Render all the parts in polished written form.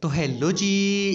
तो hello ji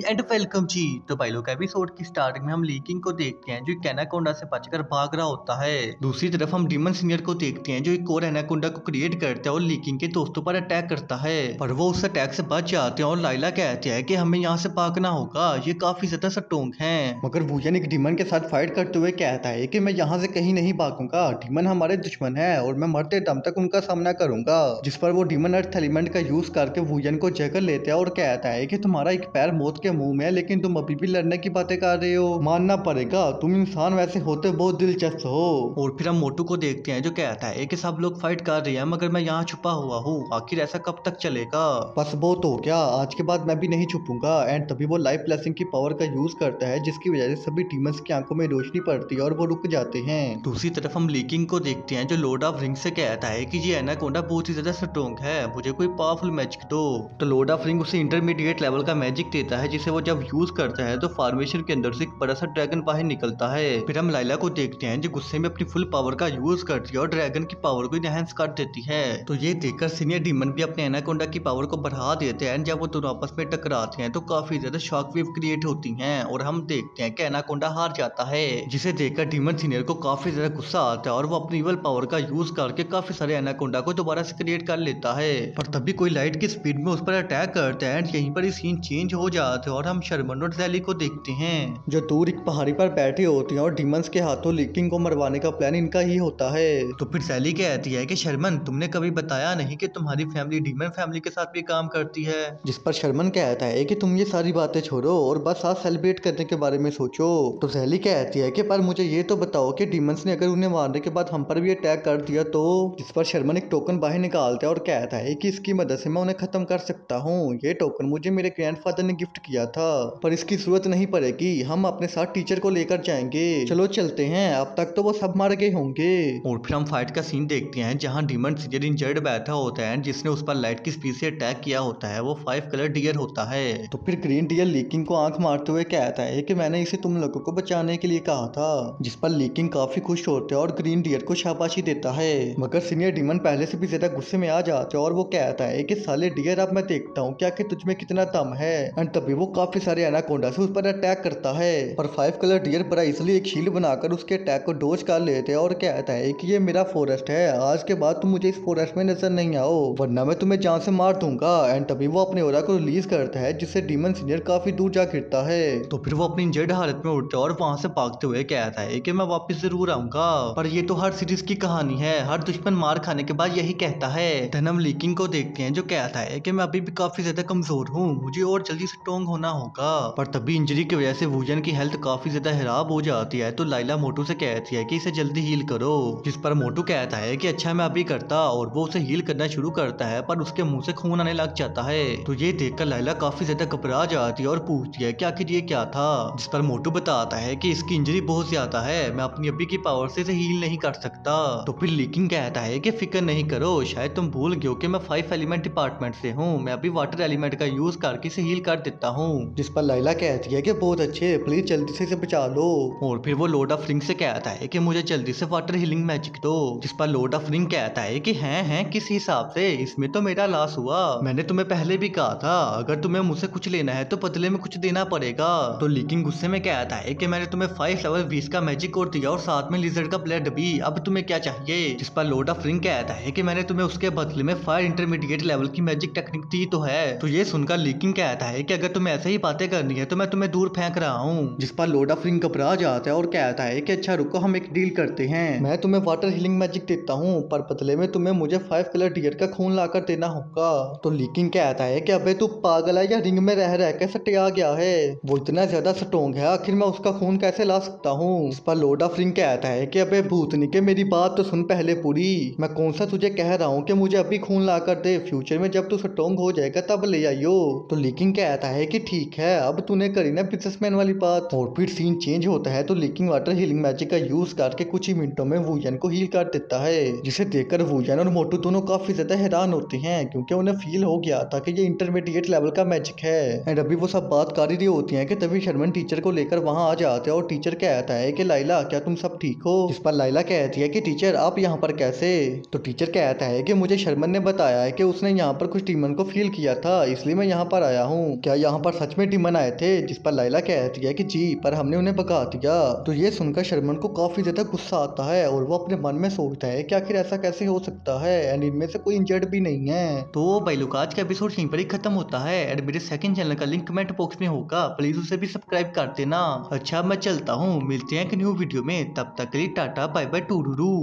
and welcome जी। तो भाई लोग एपिसोड की स्टार्टिंग में हम लीकिंग को देखते हैं जो एक एनाकोंडा से बचकर भाग रहा होता है। दूसरी तरफ हम डीमन सीनियर को देखते हैं जो एक और एनाकोंडा को क्रिएट करता है और लीकिंग के दोस्तों पर अटैक करता है, पर वो उस अटैक से बच जाते हैं और लाइला कहती है कि हमें यहाँ से भागना होगा, ये काफी ज्यादा स्ट्रोंग है। मगर वूजन एक डीमन के साथ फाइट करते हुए कहता है कि मैं यहाँ से कहीं नहीं भागूंगा, डीमन हमारे दुश्मन है और मैं मरते दम तक उनका सामना करूंगा। जिस पर वो डीमन अर्थ एलिमेंट का यूज करके वूजन को जकड़ लेते हैं और कहता है कि तुम्हारा एक पैर मौत के मुंह में है लेकिन तुम अभी भी लड़ने की बातें कर रहे हो, मानना पड़ेगा तुम इंसान वैसे होते बहुत दिलचस्प हो। और फिर हम मोटू को देखते हैं जो कहता है कि सब लोग फाइट कर रहे हैं मगर मैं यहाँ छुपा हुआ हूँ, आखिर ऐसा कब तक चलेगा। बस बहुत हो गया, आज के बाद मैं भी नहीं छुपूंगा। एंड तभी वो लाइफ ब्लेसिंग की पावर का यूज करता है जिसकी वजह से सभी डीमंस की आंखों में रोशनी पड़ती है और वो रुक जाते हैं। दूसरी तरफ हम लीकिंग को देखते हैं जो लॉर्ड ऑफ रिंग से कहता है कि ये एनाकोंडा बहुत ही ज्यादा स्ट्रोंग है, मुझे कोई पावरफुल मैजिक दो। तो लॉर्ड ऑफ रिंग उसे इंटरमीडिएट लेवल का मैजिक देता है जिसे वो जब यूज करता है तो फॉर्मेशन के अंदर से एक बड़ा सा ड्रैगन बाहर निकलता है। फिर हम लाइला को देखते हैं जो गुस्से में अपनी फुल पावर का यूज करती है और ड्रैगन की पावर को इनहेंस कर देती है। तो ये देखकर सीनियर डीमन भी अपने एनाकोंडा की पावर को बढ़ा देते हैं। जब वो दोनों आपस में टकराते हैं तो काफी ज्यादा शॉक वेव क्रिएट होती हैं और हम देखते हैं कि एनाकोंडा हार जाता है, जिसे देखकर डीमन सीनियर को काफी ज्यादा गुस्सा आता है और वो अपनी इवल पावर का यूज करके काफी सारे एनाकोंडा को दोबारा से क्रिएट कर लेता है। पर तभी कोई लाइट की स्पीड में उस पर अटैक करता है एंड यहीं पर सीन चेंज हो जाते हैं और हम शर्मन और जैली को देखते हैं जो दूर एक पहाड़ी पर बैठे होते हैं और डीमंस के हाथों लीकिंग को मरवाने का प्लान इनका ही होता है। तो फिर जैली कहती है कि शर्मन तुमने कभी बताया नहीं कि तुम्हारी फैमिली डीमन फैमिली के साथ भी काम करती है। जिस पर शर्मन कहता है कि तुम ये सारी बातें छोड़ो और बस आज सेलिब्रेट करने के बारे में सोचो। तो जैली कहती है कि पर मुझे ये तो बताओ कि डीमंस ने अगर उन्हें मारने के बाद हम पर भी अटैक कर दिया तो। जिस पर शर्मन एक टोकन बाहर निकालता है और कहता है कि इसकी मदद से मैं उन्हें खत्म कर सकता हूँ, ये टोकन मुझे मेरे ग्रैंडफादर ने गिफ्ट किया था, पर इसकी जरूरत नहीं पड़ेगी, हम अपने साथ टीचर को लेकर जाएंगे, चलो चलते हैं, अब तक तो वो सब मर गए होंगे। और फिर हम फाइट का सीन देखते हैं जहां डीमन सीनियर इंजर्ड बैठा होता है जिसने उस पर लाइट की स्पीड से अटैक किया होता है, वो 5 कलर डियर होता है। तो फिर ग्रीन डियर लीकिंग को आंख मारते हुए कहता है कि मैंने इसे तुम लोगों को बचाने के लिए कहा था। जिस पर लीकिंग काफी खुश होते हैं और ग्रीन डियर को शाबाशी देता है, मगर सीनियर डीमन पहले से भी ज्यादा गुस्से में आ जाते हैं और वो कहता है कि साले डियर अब मैं देखता हूँ क्या कि तुझमें कितना दम है। एंड तभी वो काफी सारे एनाकोंडा से उस पर अटैक करता है, पर 5 कलर डियर बड़ा इसलिए एक शील्ड बनाकर उसके अटैक को डोज कर लेते हैं और कहता है कि ये मेरा फॉरेस्ट है, आज के बाद तुम मुझे इस फॉरेस्ट में नजर नहीं आओ वरना मैं तुम्हें जान से मार दूंगा। एंड तभी वो अपने ओरा को रिलीज करता है जिससे डीमन सीनियर काफी दूर जा गिरता है। तो फिर वो अपनी इंजर्ड हालत में उठता है और वहां से भागते हुए कहता है कि मैं वापस जरूर आऊंगा, पर ये तो हर सीरीज की कहानी है, हर दुश्मन मार खाने के बाद यही कहता है। धन हम लीकिंग को देखते हैं जो कहता है कि मैं अभी भी काफी ज्यादा कमजोर हूँ, मुझे और जल्दी स्ट्रॉन्ग होना होगा। पर तभी इंजरी की वजह से वूजन की हेल्थ काफी ज्यादा खराब हो जाती है, तो लाइला मोटू से कहती है कि इसे जल्दी हील करो। जिस पर मोटू कहता है कि अच्छा मैं अभी करता, और वो उसे हील करना शुरू करता है पर उसके मुंह से खून आने लग जाता है। तो ये देखकर लाइला काफी ज्यादा घबरा जाती है और पूछती है कि आखिर ये क्या था। जिस पर मोटू बताता है कि इसकी इंजरी बहुत ज्यादा है, मैं अपनी अभी की पावर से इसे हील नहीं कर सकता। तो फिर लीकिंग कहता है कि फिक्र नहीं करो, शायद तुम भूल गए हो कि मैं 5 एलिमेंट डिपार्टमेंट से हूँ, मैं अभी वाटर एलिमेंट का यूज करके इसे हील कर देता हूँ। जिस पर लाइला कहती है कि बहुत अच्छे, प्लीज जल्दी से इसे बचा लो। और फिर वो लॉर्ड ऑफ रिंग से कहता है कि मुझे जल्दी से वाटर हीलिंग मैजिक दो। जिस पर लॉर्ड ऑफ रिंग कहता है कि हैं किस हिसाब से, इसमें तो मेरा लॉस हुआ, मैंने तुम्हें पहले भी कहा था अगर तुम्हें मुझसे कुछ लेना है तो बदले में कुछ देना पड़ेगा। तो लीकिंग गुस्से में कहता है कि मैंने तुम्हें 5 लेवल 20 का मैजिक और दिया और साथ में लिजर्ड का ब्लड भी, अब तुम्हें क्या चाहिए। जिस पर लॉर्ड ऑफ रिंग कहता है कि मैंने तुम्हें उसके बदले में फायर इंटरमीडिएट लेवल की मैजिक टेक्निक दी तो है। तो ये सुनकर लीकिंग कहता है कि अगर तुम्हें ऐसे ही बातें करनी है तो मैं तुम्हें दूर फेंक रहा हूँ। जिस पर लॉर्ड ऑफ रिंग घबरा जाता है और कहता है कि अच्छा रुको, हम एक डील करते हैं, मैं तुम्हें वाटर हीलिंग मैजिक देता हूँ पर बदले में तुम्हें मुझे 5 कलर डियर का खून लाकर देना होगा। तो लीकिंग कहता है कि अबे तू पागल है या रिंग में रह के सटिया गया है, वो इतना ज्यादा स्ट्रॉन्ग है, आखिर मैं उसका खून कैसे ला सकता हूँ। इस पर लॉर्ड ऑफ रिंग कहता है कि अबे भूतनी के मेरी बात तो सुन पहले पूरी, मैं कौन सा तुझे कह रहा हूँ कि मुझे अभी खून ला कर दे, फ्यूचर में जब तू स्ट्रॉन्ग हो जाएगा तब ले आइयो। तो लीकिंग कहता है कि ठीक है, अब तूने करी ना बिजनेसमैन वाली बात। और फिर सीन चेंज होता है तो लीकिंग वाटर हीलिंग मैजिक का यूज करके कुछ ही मिनटों में वूजन को हील कर देता है, जिसे देखकर वूजन और मोटू दोनों काफी ज्यादा हैरान होते हैं क्योंकि उन्हें फील हो गया था कि ये इंटरमीडिएट लेवल का मैजिक है। एंड अभी वो सब बात कर ही रही होती है कि तभी शर्मन टीचर को लेकर वहां आ जाते हैं और टीचर कहता है कि लाइला क्या तुम सब ठीक हो। जिस पर लाइला कहती है कि टीचर आप यहाँ पर कैसे। तो टीचर कहता है कि मुझे शर्मन ने बताया है कि उसने यहाँ पर कुछ डीमन को फील किया था, इसलिए मैं यहाँ पर आया हूँ। क्या यहाँ पर सच में डीमन आए थे? जिस पर लाइला कहती है कि जी, पर हमने उन्हें भगा दिया। तो ये सुनकर शर्मन को काफी ज्यादा गुस्सा आता है और वो अपने मन में सोचता है कि आखिर ऐसा कैसे हो सकता है, एंड इनमें से कोई इंजर्ड भी नहीं है। तो भाई लोग, आज का एपिसोड यहीं पर ही खत्म होता है एंड मेरे सेकंड चैनल का लिंक कमेंट बॉक्स में होगा, प्लीज उसे भी सब्सक्राइब कर देना। अच्छा, मैं चलता हूँ, मिलते हैं एक न्यू वीडियो में, तब तक के लिए टाटा बाय बाय टूडू।